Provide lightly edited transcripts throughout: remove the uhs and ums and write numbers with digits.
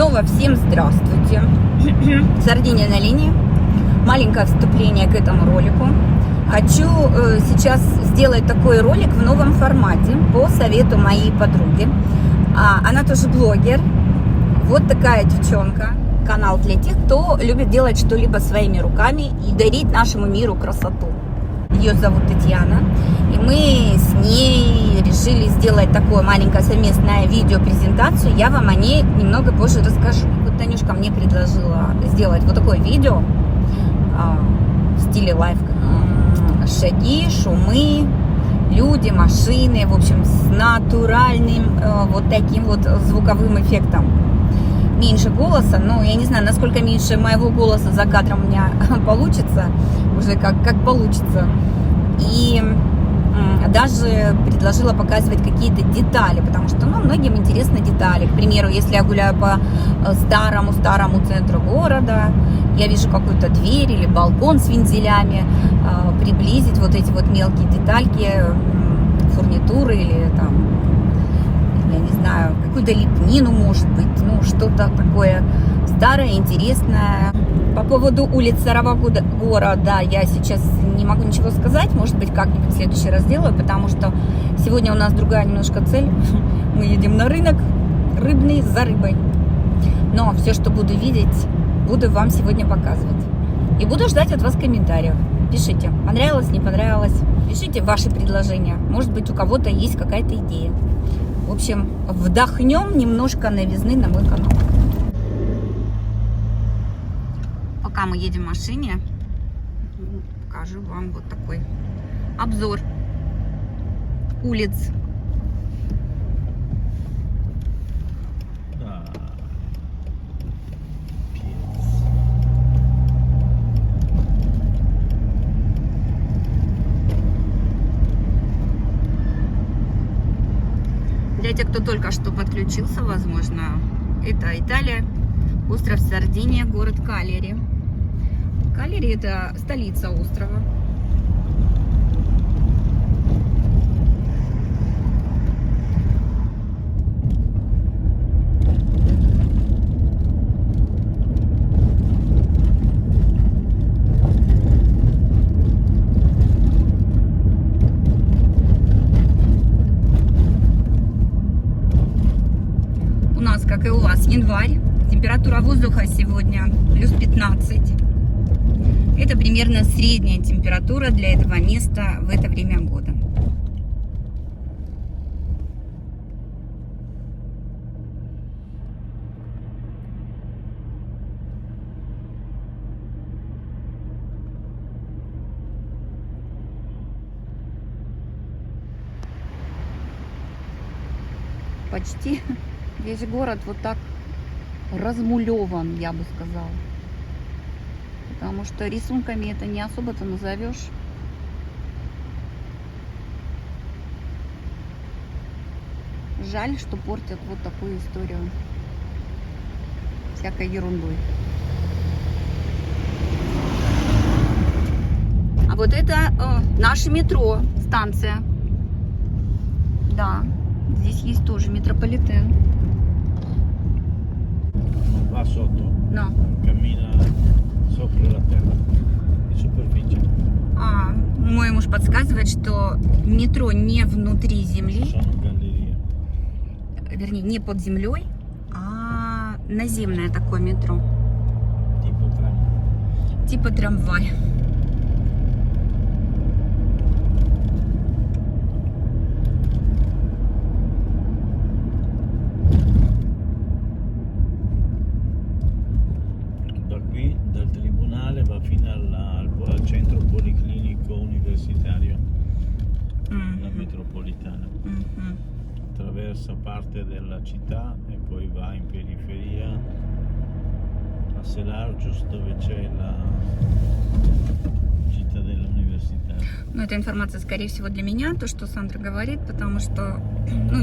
Снова всем здравствуйте. Сардиния на линии. Маленькое вступление к этому ролику. Хочу сейчас сделать такой ролик в новом формате по совету моей подруги. Она тоже блогер. Вот такая девчонка. Канал для тех, кто любит делать что-либо своими руками и дарить нашему миру красоту. Ее зовут Татьяна. И мы с ней решили сделать такое маленькое совместное видео-презентацию. Я вам о ней немного позже расскажу. Вот Танюшка мне предложила сделать вот такое видео в стиле лайв. Шаги, шумы, люди, машины. В общем, с натуральным вот таким вот звуковым эффектом. Меньше голоса, но я не знаю, насколько меньше моего голоса за кадром у меня получится, уже как получится. И даже предложила показывать какие-то детали, потому что, многим интересны детали. К примеру, если я гуляю по старому центру города, я вижу какую-то дверь или балкон с вензелями, приблизить вот эти вот мелкие детальки, фурнитуры или там, я не знаю, какую-то лепнину, может быть, что-то такое старое, интересное. По поводу улиц Старого города я сейчас не могу ничего сказать, может быть, как-нибудь в следующий раз сделаю, потому что сегодня у нас другая немножко цель. Мы едем на рынок рыбный за рыбой. Но все, что буду видеть, буду вам сегодня показывать. И буду ждать от вас комментариев. Пишите, понравилось, не понравилось. Пишите ваши предложения. Может быть, у кого-то есть какая-то идея. В общем, вдохнем немножко новизны на мой канал. Пока мы едем в машине, покажу вам вот такой обзор улиц. Для тех, кто только что подключился, возможно, это Италия, остров Сардиния, город Калери. Калери – это столица острова. У нас, как и у вас, январь. Температура воздуха сегодня плюс 15. Это примерно средняя температура для этого места в это время года. Почти весь город вот так размулеван, я бы сказала. Потому что рисунками это не особо-то назовешь. Жаль, что портят вот такую историю всякой ерундой. А вот это наше метро, станция. Да, здесь есть тоже метрополитен. Va sotto. No. Cammina sopra la terra. In superficie. Мой муж подсказывает, что метро не внутри земли. Sono gallerie. Вернее, не под землей, а наземное такое метро. Tipo tram. Типа трамвай. Da qui, dal tribunale, va fino al centro policlinico universitario, la metropolitana. Attraversa parte della città e poi va in periferia a Selargius, dove c'è la cittadella universitaria. Эта информация, скорее всего, для меня, то, что Сандра говорит, потому что,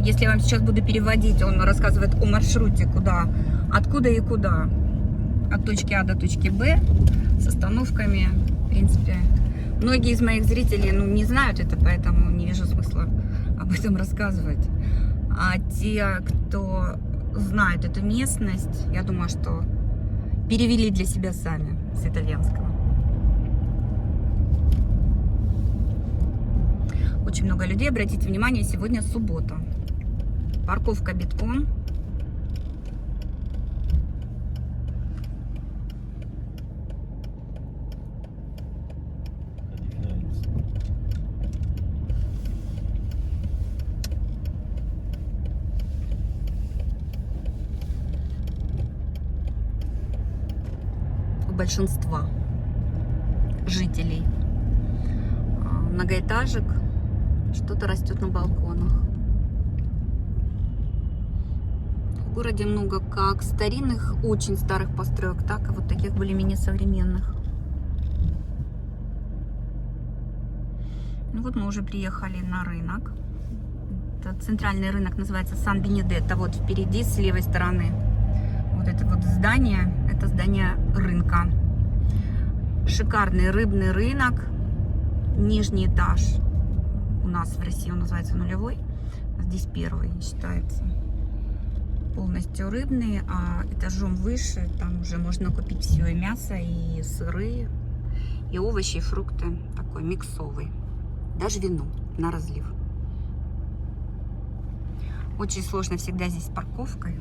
если я вам сейчас буду переводить, он рассказывает о маршруте, куда, откуда и куда. От точки А до точки Б с остановками, в принципе. Многие из моих зрителей, не знают это, поэтому не вижу смысла об этом рассказывать. А те, кто знают эту местность, я думаю, что перевели для себя сами с итальянского. Очень много людей. Обратите внимание, сегодня суббота. Парковка битком. Большинства жителей многоэтажек что-то растет на балконах. В городе много как старинных, очень старых построек, так и вот таких более-менее современных. Ну вот мы уже приехали на рынок. Это центральный рынок, называется Сан-Бенедетто. Вот впереди, с левой стороны. Вот это вот здание, это здание рынка. Шикарный рыбный рынок. Нижний этаж у нас в России он называется нулевой. Здесь первый считается. Полностью рыбный, а этажом выше там уже можно купить все: и мясо, и сыры, и овощи, и фрукты. Такой миксовый. Даже вино на разлив. Очень сложно всегда здесь с парковкой.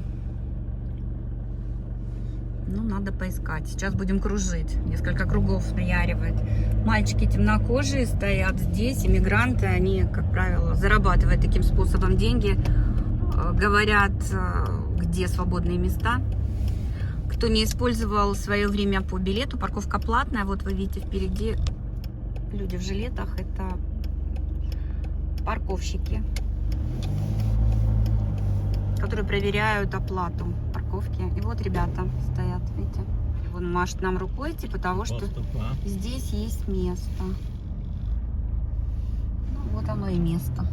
Ну, надо поискать. Сейчас будем кружить. Несколько кругов наяривает. Мальчики темнокожие стоят здесь. Иммигранты, они, как правило, зарабатывают таким способом деньги. Говорят, где свободные места. Кто не использовал свое время по билету, парковка платная. Вот вы видите впереди люди в жилетах. Это парковщики, которые проверяют оплату парковки. И вот ребята стоят, видите. Он машет нам рукой, типа того, что здесь есть место. Ну, вот оно и место.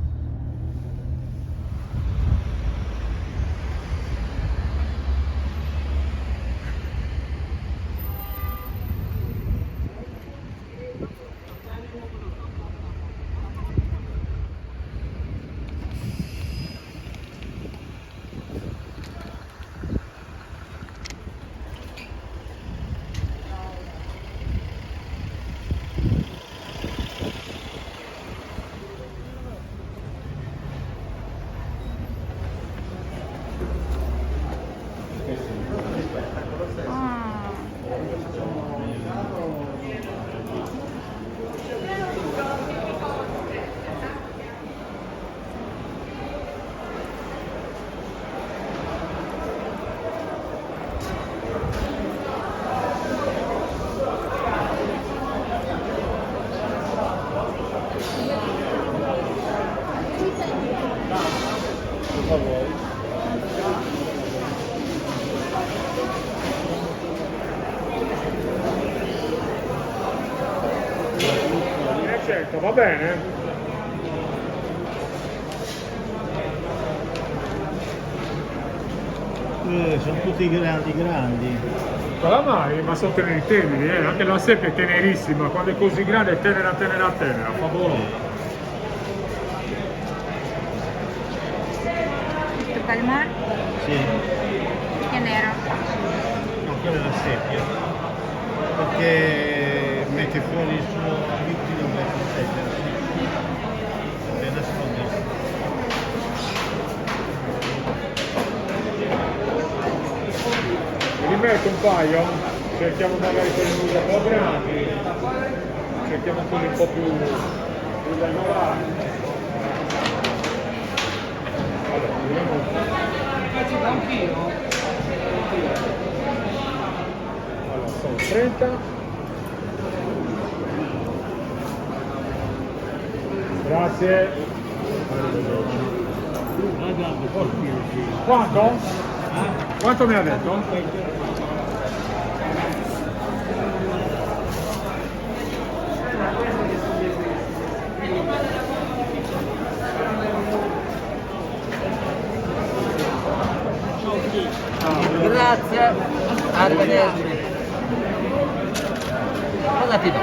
Certo, va bene? Sono tutti grandi. Calamari, ma sono teneri, anche la sepe è tenerissima, quando è così grande è tenera, favoloso. Questo calmar? Sì. Che nero? No, quella è la seppia. Perché mette fuori il suo liquido per proteggersi. Per nascondersi. Mi rimetto un paio, cerchiamo magari quelli un po' grandi, cerchiamo quelli un po' più da innovare. Allora, vediamo un po'. Allora, sono 30. Grazie. Quanto? Quanto mi ha detto? Grazie, arrivederci. Cosa ti do?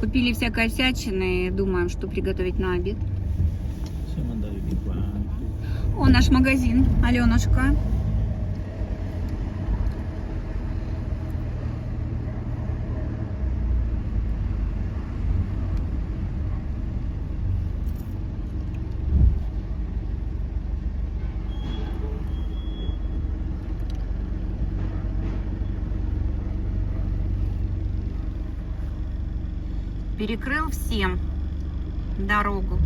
Купили всякой всячины, думаем, что приготовить на обед. Siamo andati di qua. О, наш магазин, Аленушка. Перекрыл всем дорогу.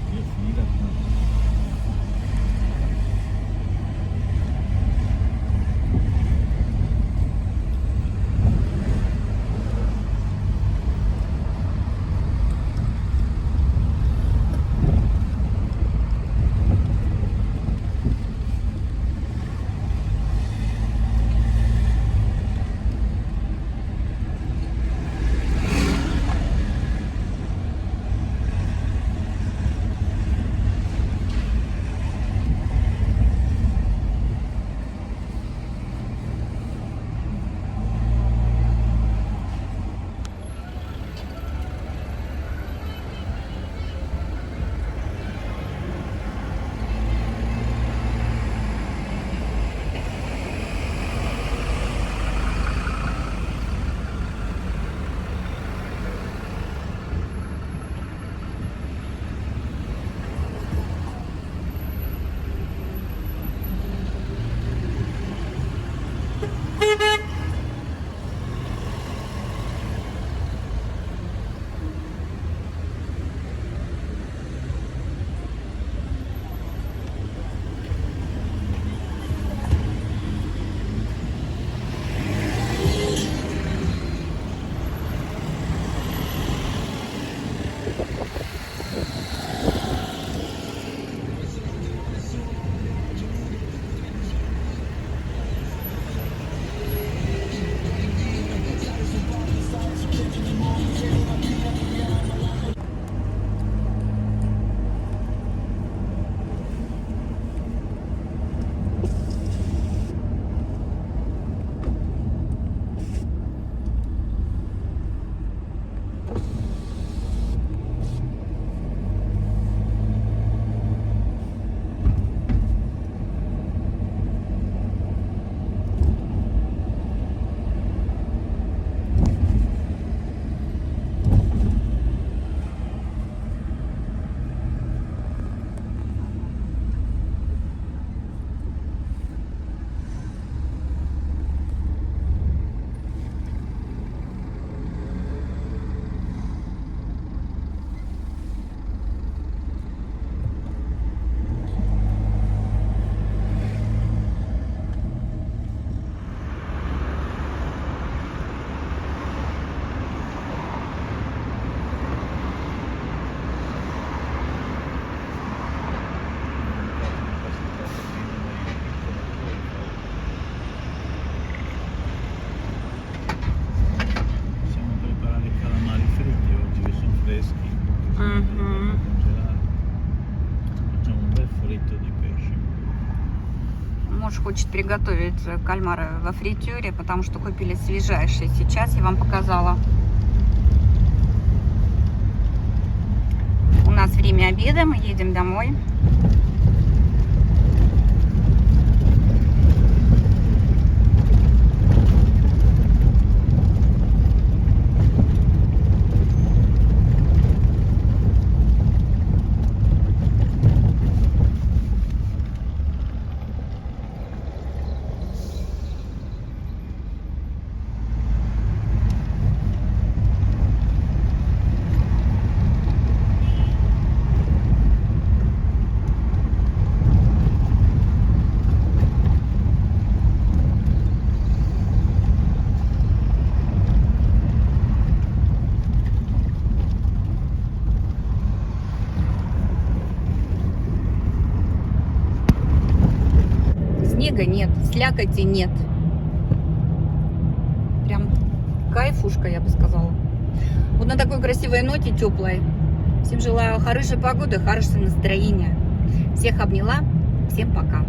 Di fila. Муж хочет приготовить кальмары во фритюре, потому что купили свежайшие. Сейчас я вам показала. У нас время обеда, мы едем домой. снега нет, слякоти нет. Прям кайфушка, я бы сказала. Вот на такой красивой ноте, теплой. Всем желаю хорошей погоды, хорошего настроения. Всех обняла. Всем пока.